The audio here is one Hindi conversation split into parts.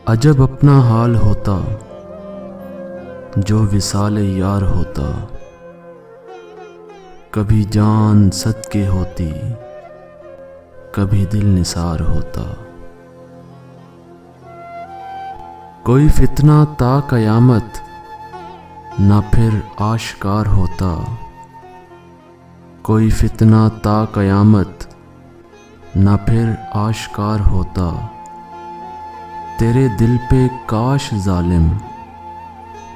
अजब अपना हाल होता जो विसाले यार होता। कभी जान सदके होती, कभी दिल निसार होता। कोई फितना ता कयामत ना फिर आश्कार होता। कोई फितना ता कयामत ना फिर आश्कार होता। तेरे दिल पे काश जालिम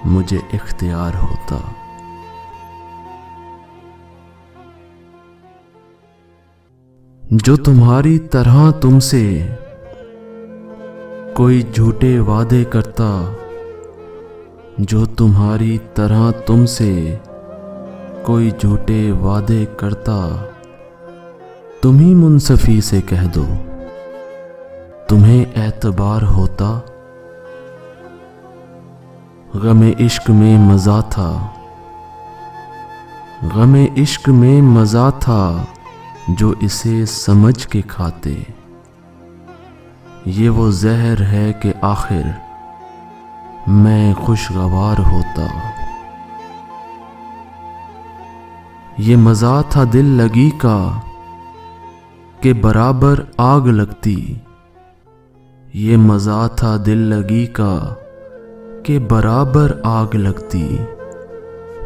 मुझे इख्तियार होता। जो तुम्हारी तरह तुमसे कोई झूठे वादे करता। जो तुम्हारी तरह तुमसे कोई झूठे वादे करता। तुम ही मुंसफी से कह दो तुम्हें एतबार होता। गमे इश्क में मज़ा था, गमे इश्क में मज़ा था जो इसे समझ के खाते। ये वो जहर है कि आखिर मैं खुशगवार होता। ये मज़ा था दिल लगी का कि बराबर आग लगती। ये मज़ा था दिल लगी का कि बराबर आग लगती।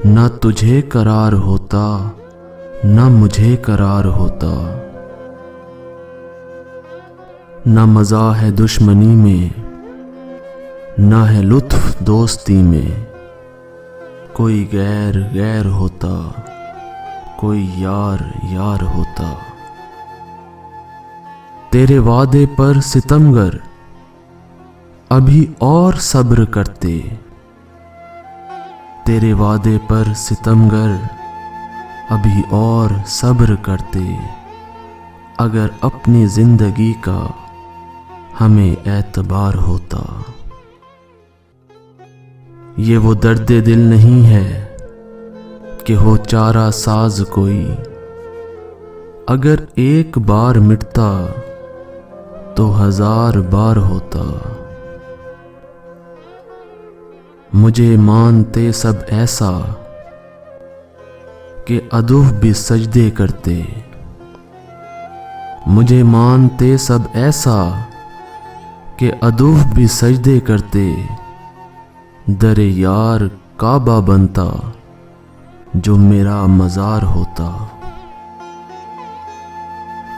ना तुझे करार होता, ना मुझे करार होता। ना मज़ा है दुश्मनी में, ना है लुत्फ दोस्ती में। कोई गैर गैर होता, कोई यार यार होता। तेरे वादे पर सितमगर अभी और सब्र करते। तेरे वादे पर सितमगर अभी और सब्र करते। अगर अपनी जिंदगी का हमें एतबार होता। ये वो दर्द दिल नहीं है कि हो चारा साज कोई। अगर एक बार मिटता तो 1000 बार होता। मुझे मानते सब ऐसा कि अदूह भी सजदे करते। मुझे मानते सब ऐसा कि अदूह भी सजदे करते। दरे यार काबा बनता जो मेरा मज़ार होता।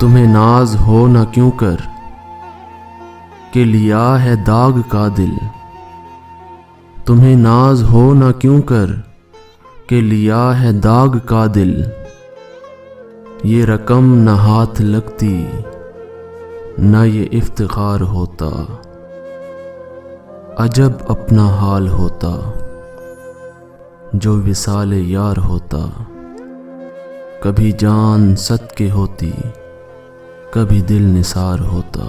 तुम्हें नाज हो न क्यों कर कि लिया है दाग का दिल। तुम्हें नाज हो न क्यों कर कि लिया है दाग का दिल। ये रकम न हाथ लगती, न ये इफ्तिखार होता। अजब अपना हाल होता जो विसाले यार होता। कभी जान सदके होती, कभी दिल निसार होता।